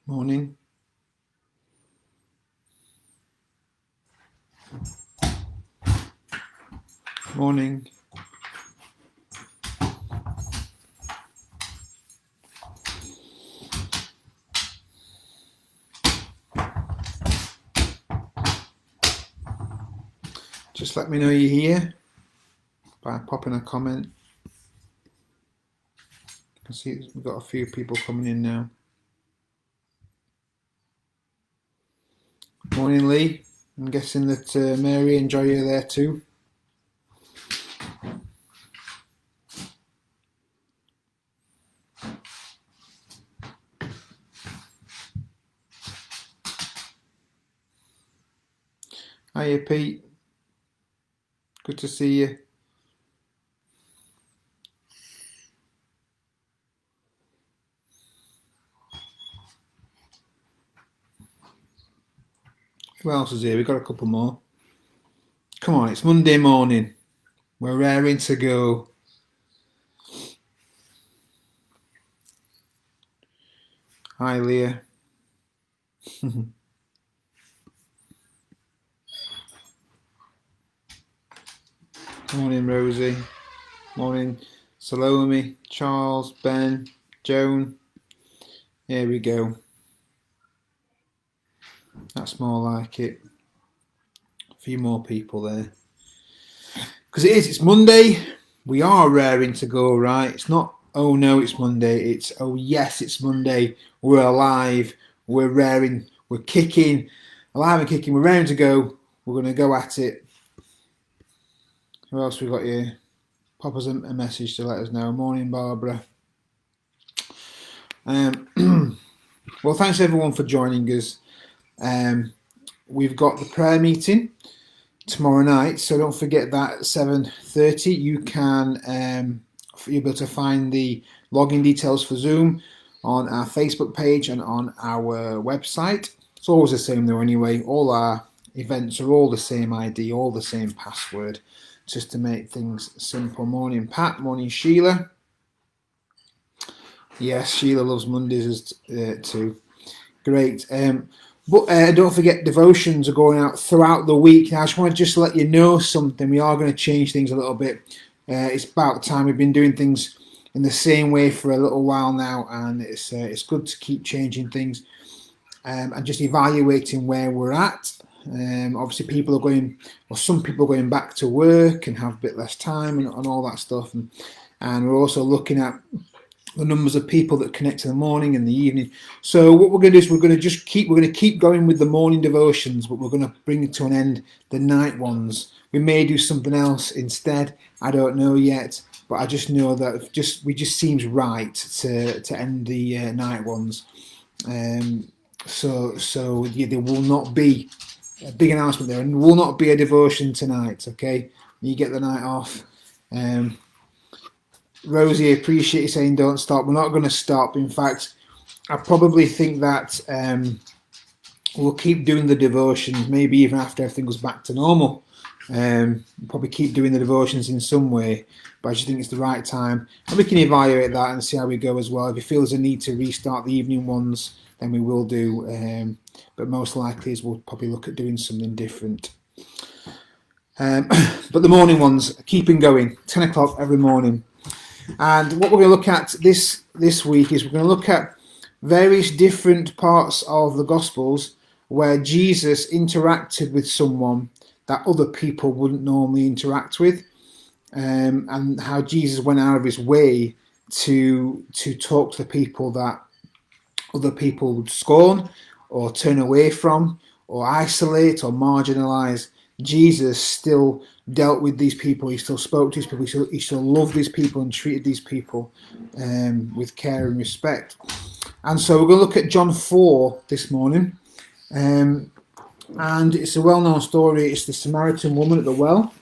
Morning. Morning. Just let me know you're here by popping a comment. I can see we've got a few people coming in now. Morning, Lee. I'm guessing that Mary and Joy are there too. Hiya, Pete. Good to see you. Who else is here? We've got a couple more. Come on, it's Monday morning. We're raring to go. Hi, Leah. Morning, Rosie. Morning, Salome, Charles, Ben, Joan. Here we go. That's more like it. A few more people there. Because it's Monday. We are raring to go, right? It's not, oh no, it's Monday. It's, oh yes, it's Monday. We're alive. We're raring. We're kicking. Alive and kicking. We're raring to go. We're going to go at it. Who else we got here? Pop us a message to let us know. Morning, Barbara. Well, thanks everyone for joining us. We've got the prayer meeting tomorrow night, so don't forget that at 7:30. You can you'll be able to find the login details for Zoom on our Facebook page and on our website. It's always the same though anyway. All our events are all the same ID, all the same password, just to make things simple. Morning, Pat. Morning, Sheila. Yes, Sheila loves Mondays too. Great. But don't forget, devotions are going out throughout the week. Now, I just want to let you know something. We are going to change things a little bit. It's about time. We've been doing things in the same way for a little while now, and it's good to keep changing things and just evaluating where we're at. Obviously, people are going, or some people are going back to work and have a bit less time and all that stuff. And we're also looking at the numbers of people that connect in the morning and the evening. So what we're going to do is we're going to keep going with the morning devotions, but we're going to bring it to an end the night ones. We may do something else instead. I don't know yet, but I just know that we just seems right to end the night ones. So yeah, there will not be a big announcement there, and there will not be a devotion tonight. Okay, you get the night off. Rosie, I appreciate you saying don't stop. We're not going to stop. In fact, I probably think that we'll keep doing the devotions, maybe even after everything goes back to normal. We'll probably keep doing the devotions in some way, but I just think it's the right time. And we can evaluate that and see how we go as well. If you feel there's a need to restart the evening ones, then we will do. But most likely is we'll probably look at doing something different. But the morning ones, keeping going, 10 o'clock every morning. And what we're going to look at this week is we're going to look at various different parts of the Gospels where Jesus interacted with someone that other people wouldn't normally interact with, and how Jesus went out of his way to talk to the people that other people would scorn or turn away from or isolate or marginalize. Jesus still dealt with these people. He still spoke to these people. He still loved these people and treated these people with care and respect. And so we're going to look at John 4 this morning. And it's a well-known story. It's the Samaritan woman at the well.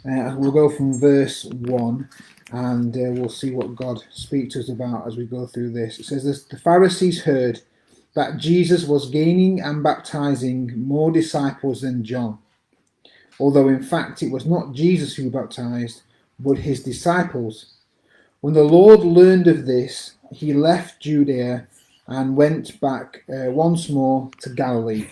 We'll go from verse 1 and we'll see what God speaks to us about as we go through this. It says this: the Pharisees heard that Jesus was gaining and baptizing more disciples than John, although in fact it was not Jesus who baptized, but his disciples. When the Lord learned of this, he left Judea and went back once more to Galilee.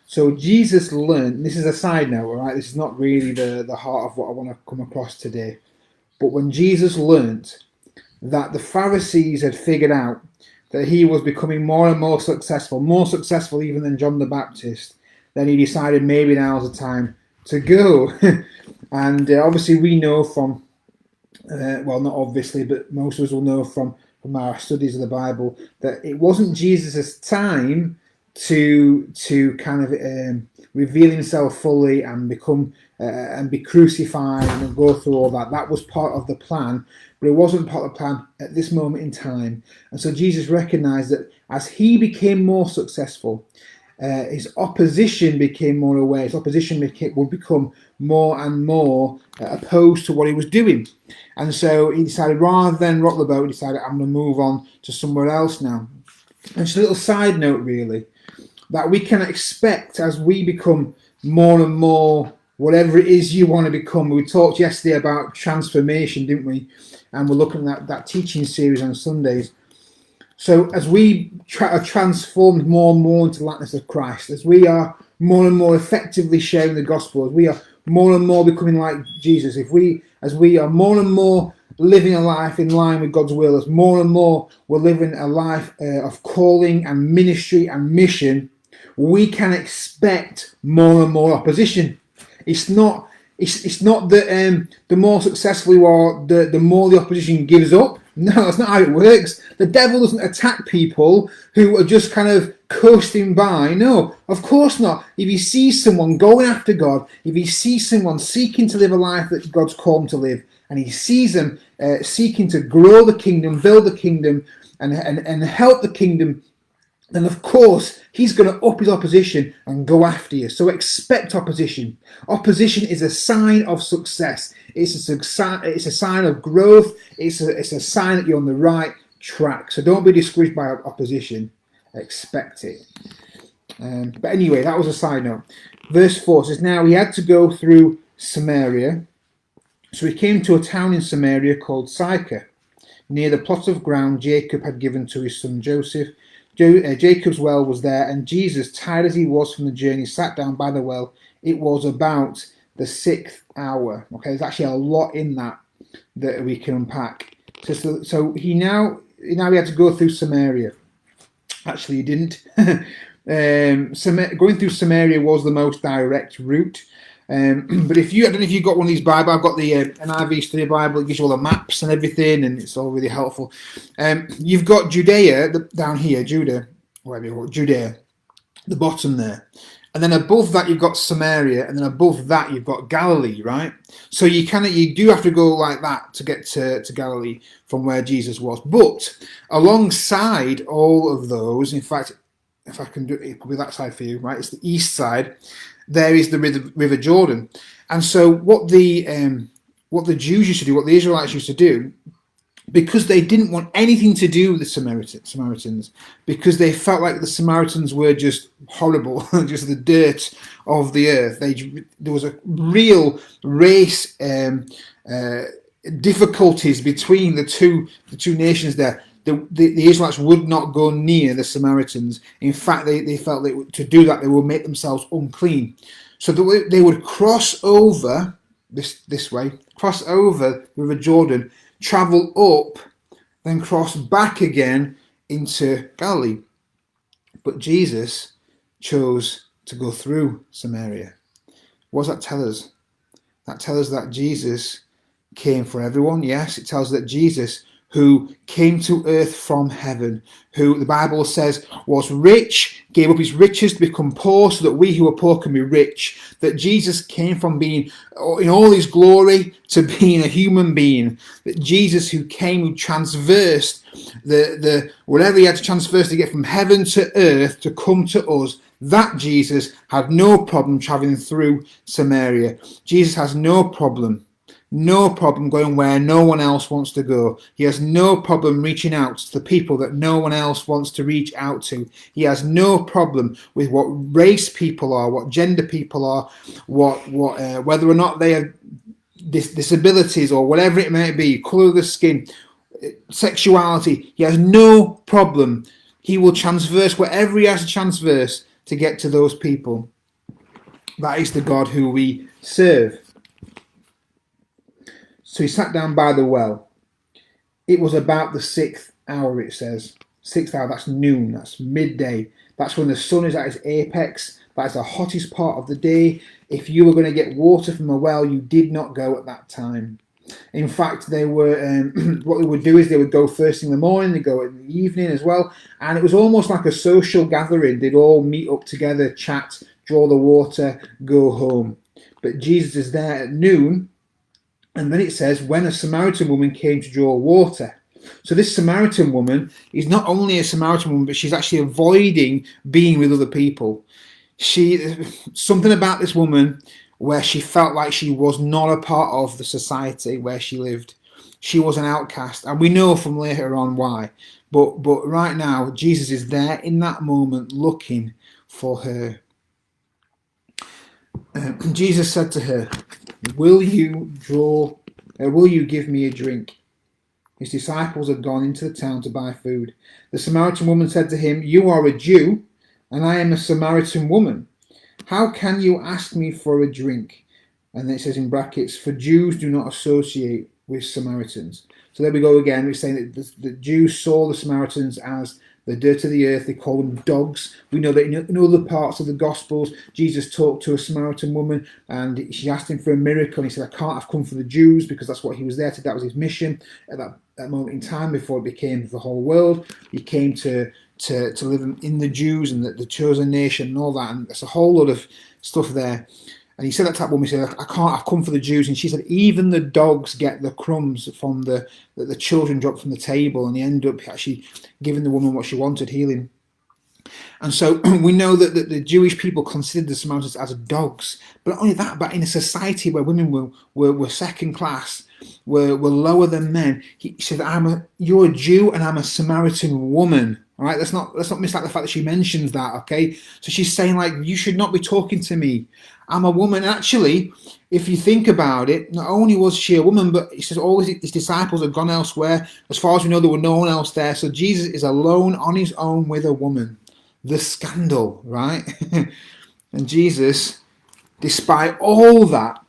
So Jesus learned, this is a side note, all right? This is not really the heart of what I want to come across today. But when Jesus learned that the Pharisees had figured out that he was becoming more and more successful even than John the Baptist, then he decided maybe now's the time to go. And obviously we know from, well, not obviously, but most of us will know from our studies of the Bible that it wasn't Jesus' time to kind of reveal himself fully and become and be crucified and go through all that. That was part of the plan, but it wasn't part of the plan at this moment in time. And so Jesus recognized that as he became more successful, his opposition became more aware. His opposition would become more and more opposed to what he was doing. And so he decided, rather than rock the boat, he decided, I'm going to move on to somewhere else now. And just a little side note, really, that we can expect as we become more and more whatever it is you want to become. We talked yesterday about transformation, didn't we? And we're looking at that teaching series on Sundays. So as we are transformed more and more into the likeness of Christ, as we are more and more effectively sharing the gospel, as we are more and more becoming like Jesus, as we are more and more living a life in line with God's will, as more and more we're living a life of calling and ministry and mission, we can expect more and more opposition. It's not that the more successful you are, the more the opposition gives up. No, that's not how it works. The devil doesn't attack people who are just kind of coasting by. No, of course not. If he sees someone going after God, if he sees someone seeking to live a life that God's called them to live, and he sees them seeking to grow the kingdom, build the kingdom, and help the kingdom, then of course he's going to up his opposition and go after you. So expect opposition. Opposition is a sign of success. It's a sign of growth. It's a sign that you're on the right track. So don't be discouraged by opposition. Expect it. But anyway, that was a side note. Verse 4 says, now he had to go through Samaria. So he came to a town in Samaria called Sychar, near the plot of ground Jacob had given to his son Joseph. Jacob's well was there, and Jesus, tired as he was from the journey, sat down by the well. It was about the 6th hour. Okay, there's actually a lot in that we can unpack. So he now he had to go through Samaria. Actually, he didn't. Going through Samaria was the most direct route. But I don't know if you've got one of these Bibles. I've got the NIV Study Bible. It gives you all the maps and everything, and it's all really helpful. You've got Judea down here, Judea, the bottom there, and then above that you've got Samaria, and then above that you've got Galilee, right? So you do have to go like that to get to Galilee from where Jesus was. But alongside all of those, in fact, if I can do it, probably that side for you, right? It's the east side. There is the River Jordan. And so what the Jews used to do, what the Israelites used to do, because they didn't want anything to do with the Samaritans, because they felt like the Samaritans were just horrible, just the dirt of the earth. There was a real race difficulties between the two nations there. The Israelites would not go near the Samaritans. In fact, they felt that to do that, they would make themselves unclean. So they would cross over this way, cross over the River Jordan, travel up, then cross back again into Galilee. But Jesus chose to go through Samaria. What does that tell us? That tells us that Jesus came for everyone. Yes, it tells us that Jesus, who came to earth from heaven, who the Bible says was rich, gave up his riches to become poor so that we who are poor can be rich. That Jesus came from being in all his glory to being a human being. That Jesus who transversed the whatever he had to transverse to get from heaven to earth to come to us. That Jesus had no problem traveling through Samaria. Jesus has no problem going where no one else wants to go. He has no problem reaching out to the people that no one else wants to reach out to. He has no problem with what race people are, what gender people are, whether or not they have disabilities or whatever it may be, colour of the skin, sexuality. He has no problem. He will transverse wherever he has to transverse to get to those people. That is the God who we serve. So he sat down by the well. It was about the 6th hour, it says. 6th hour, that's noon, that's midday. That's when the sun is at its apex. That is the hottest part of the day. If you were going to get water from a well, you did not go at that time. In fact, they were what they would do is they would go first thing in the morning, they go in the evening as well, and it was almost like a social gathering. They'd all meet up together, chat, draw the water, go home. But Jesus is there at noon, and then it says, when a Samaritan woman came to draw water. So this Samaritan woman is not only a Samaritan woman, but she's actually avoiding being with other people. Something about this woman where she felt like she was not a part of the society where she lived. She was an outcast, and we know from later on why. But right now, Jesus is there in that moment looking for her. Jesus said to her, Will you give me a drink? His disciples had gone into the town to buy food. The Samaritan woman said to him, You are a Jew, and I am a Samaritan woman. How can you ask me for a drink? And then it says in brackets, for Jews do not associate with Samaritans. So there we go again. We're saying that the Jews saw the Samaritans as the dirt of the earth. They call them dogs. We know that in other parts of the Gospels, Jesus talked to a Samaritan woman and she asked him for a miracle. And he said, I can't have come for the Jews, because that's what he was there to. That was his mission at that moment in time before it became the whole world. He came to live in the Jews and the chosen nation and all that. And there's a whole lot of stuff there. And he said that to that woman, he said, I've come for the Jews. And she said, even the dogs get the crumbs from the children drop from the table. And he ended up actually giving the woman what she wanted, healing. And so we know that the Jewish people considered the Samaritans as dogs. But not only that, but in a society where women were second class, were lower than men, he said, you're a Jew and I'm a Samaritan woman. All right, let's not miss out the fact that she mentions that, okay? So she's saying, like, you should not be talking to me. I'm a woman. And actually, if you think about it, not only was she a woman, but he says all his disciples had gone elsewhere. As far as we know, there were no one else there. So Jesus is alone on his own with a woman. The scandal, right? And Jesus, despite all that,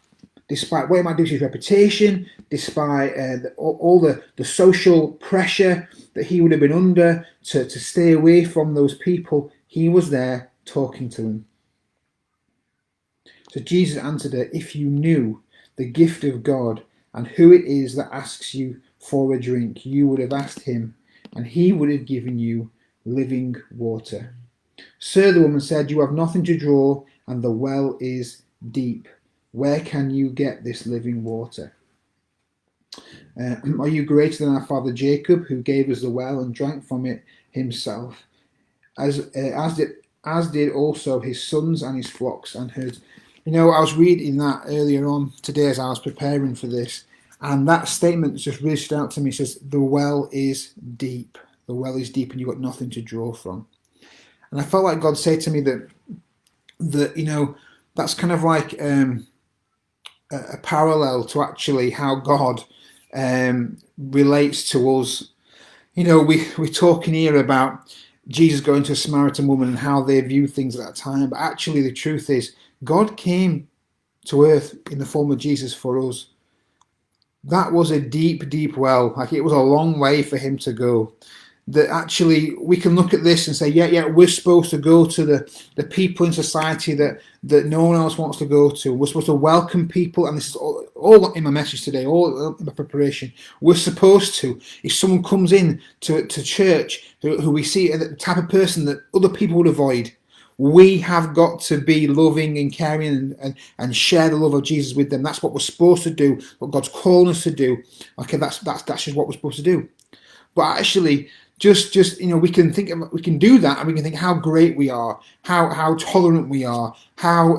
despite what it might do to his reputation, despite all the social pressure that he would have been under to stay away from those people, he was there talking to them. So Jesus answered her, if you knew the gift of God and who it is that asks you for a drink, you would have asked him, and he would have given you living water. Sir, the woman said, you have nothing to draw, and the well is deep. Where can you get this living water? Are you greater than our father Jacob, who gave us the well and drank from it himself, as did also his sons and his flocks and herds? You know, I was reading that earlier on today as I was preparing for this, and that statement just really stood out to me. It says, the well is deep. The well is deep and you've got nothing to draw from. And I felt like God said to me that you know, that's kind of like a parallel to actually how God relates to us. You know, we're talking here about Jesus going to a Samaritan woman and how they viewed things at that time. But actually the truth is, God came to earth in the form of Jesus for us. That was a deep, deep well. Like, it was a long way for him to go. That actually we can look at this and say, yeah, we're supposed to go to the people in society that no one else wants to go to. We're supposed to welcome people, and this is all in my message today, all in my preparation. We're supposed to, if someone comes in to church who we see the type of person that other people would avoid, we have got to be loving and caring and share the love of Jesus with them. That's what we're supposed to do, what God's calling us to do. Okay, that's just what we're supposed to do. But actually, just you know, we can do that, and we can think how great we are, how tolerant we are, how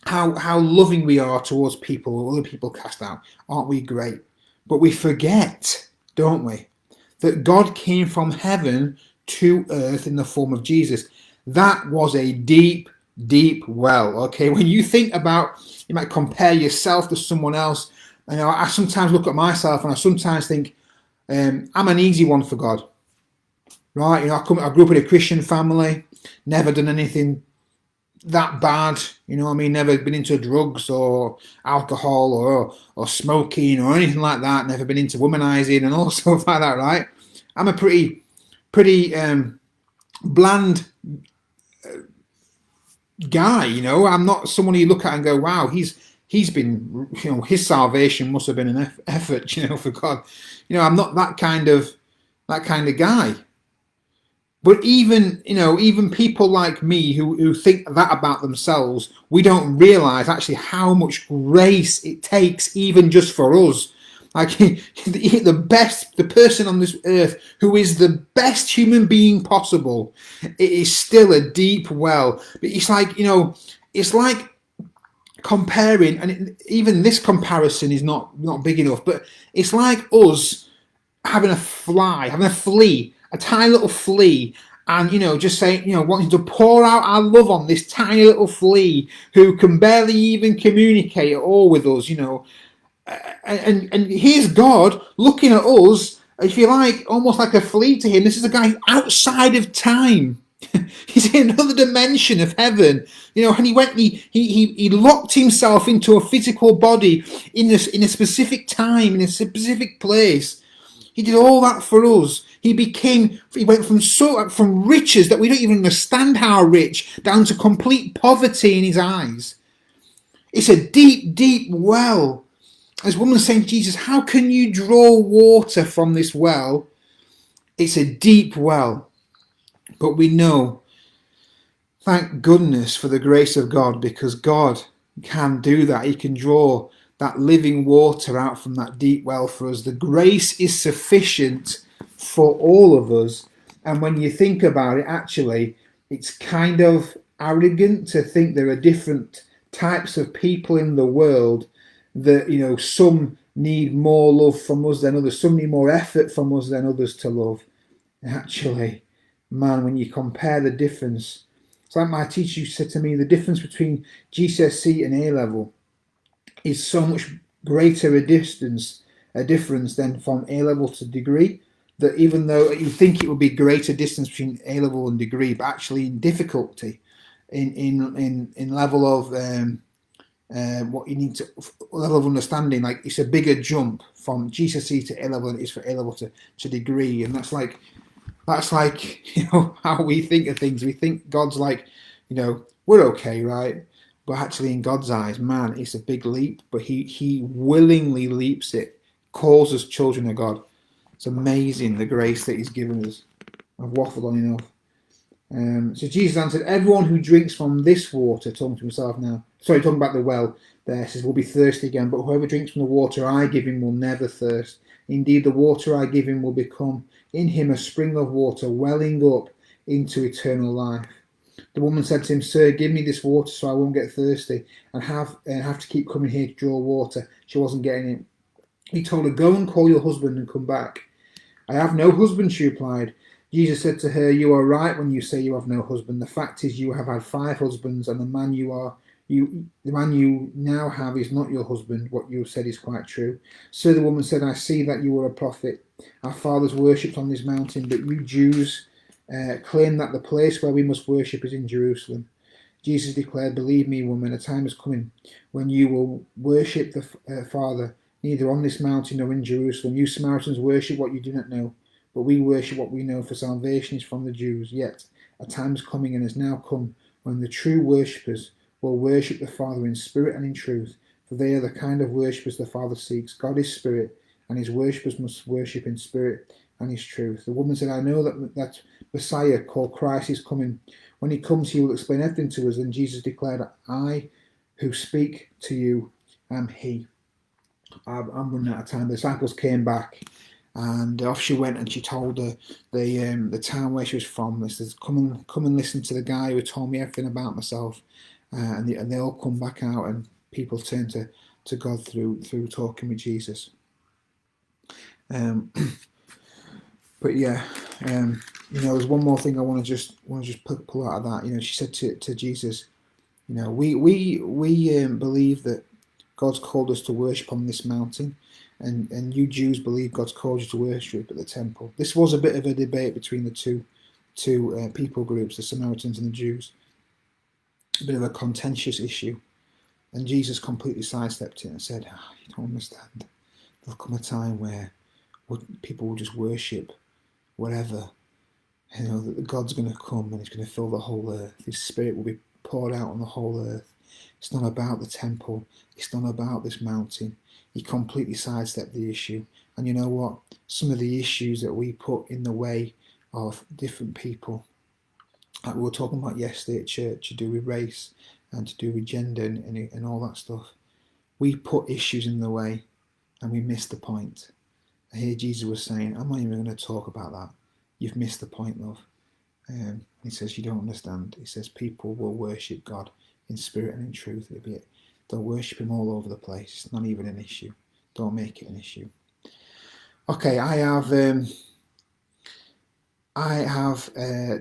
loving we are towards people or other people cast out. Aren't we great? But we forget, don't we, that God came from heaven to earth in the form of Jesus. That was a deep, deep well. Okay, when you think about, you might compare yourself to someone else. You know, I sometimes look at myself and I sometimes think, I'm an easy one for God. right? I grew up in a Christian family, never done anything that bad, I mean, never been into drugs or alcohol or smoking or anything like that, never been into womanizing and all stuff like that, right? I'm a pretty bland guy, I'm not someone you look at and go, wow, he's been, his salvation must have been an effort, for God. I'm not that kind of guy. But even people like me who think that about themselves, we don't realize actually how much grace it takes even just for us. Like the person on this earth who is the best human being possible, it is still a deep well. But it's like comparing, and even this comparison is not big enough. But it's like us having a flea, a tiny little flea, and just saying, wanting to pour out our love on this tiny little flea who can barely even communicate at all with us, and here's God looking at us, if you like, almost like a flea to him. This is a guy outside of time. He's in another dimension of heaven, and he locked himself into a physical body in a specific time, in a specific place. He did all that for us. He went from riches that we don't even understand how rich, down to complete poverty in his eyes. It's a deep, deep well. As woman saying, Jesus, how can you draw water from this well? It's a deep well. But we know, thank goodness for the grace of God, because God can do that. He can draw that living water out from that deep well for us. The grace is sufficient for all of us. And when you think about it, actually, it's kind of arrogant to think there are different types of people in the world that, some need more love from us than others, some need more effort from us than others to love. Actually, man, when you compare the difference, it's like my teacher said to me, the difference between GCSE and A level is so much greater a difference than from A level to degree, that even though you think it would be greater distance between A level and degree, but actually in difficulty, in level of what you need to, level of understanding, like it's a bigger jump from GCSE to A level than it is for A level to degree. And that's like how we think of things. We think God's like, we're okay, right? But actually, in God's eyes, man, it's a big leap. But He willingly leaps it, calls us children of God. It's amazing the grace that He's given us. I've waffled on enough. So Jesus answered, everyone who drinks from this water, talking to himself now, talking about the well there, says, will be thirsty again, but whoever drinks from the water I give him will never thirst. Indeed, the water I give him will become in him a spring of water welling up into eternal life. The woman said to him, Sir, give me this water so I won't get thirsty and have to keep coming here to draw water. She wasn't getting it. He told her, Go and call your husband and come back. I have no husband, she replied. Jesus said to her, You are right when you say you have no husband. The fact is you have had 5 husbands, and the man you now have is not your husband. What you have said is quite true. So the woman said, I see that you are a prophet. Our fathers worshipped on this mountain, but you Jews claim that the place where we must worship is in Jerusalem. Jesus declared, Believe me, woman, a time is coming when you will worship the Father, neither on this mountain nor in Jerusalem. You Samaritans worship what you do not know, but we worship what we know, for salvation is from the Jews. Yet a time is coming and has now come when the true worshippers will worship the Father in spirit and in truth, for they are the kind of worshippers the Father seeks. God is spirit, and his worshippers must worship in spirit and his truth. The woman said, I know that Messiah called Christ is coming. When he comes, he will explain everything to us. And Jesus declared, I who speak to you am he. I'm running out of time. The disciples came back, and off she went, and she told the town where she was from. They said, come and listen to the guy who told me everything about myself. And they all come back out, and people turn to God through talking with Jesus. But yeah, there's one more thing I want to just pull out of that. She said to Jesus, we believe that God's called us to worship on this mountain, and you Jews believe God's called you to worship at the temple. This was a bit of a debate between the two people groups, the Samaritans and the Jews. A bit of a contentious issue. And Jesus completely sidestepped it and said, you don't understand. There'll come a time where people will just worship whatever. You know, that God's going to come and he's going to fill the whole earth. His spirit will be poured out on the whole earth. It's not about the temple. It's not about this mountain. He completely sidestepped the issue. And you know what? Some of the issues that we put in the way of different people, like we were talking about yesterday at church, to do with race and to do with gender and all that stuff. We put issues in the way and we miss the point. And here Jesus was saying, I'm not even going to talk about that. You've missed the point, love. He says, you don't understand. He says, people will worship God in spirit and in truth. They'll worship him all over the place. It's not even an issue. Don't make it an issue. Okay, I have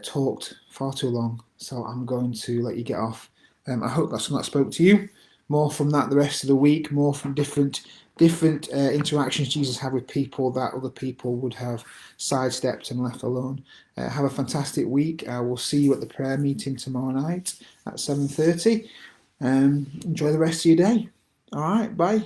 talked far too long, so I'm going to let you get off. I hope that's something that spoke to you. More from that the rest of the week, more from different interactions Jesus had with people that other people would have sidestepped and left alone. Have a fantastic week. I will see you at the prayer meeting tomorrow night at 7:30. Enjoy the rest of your day. All right, bye.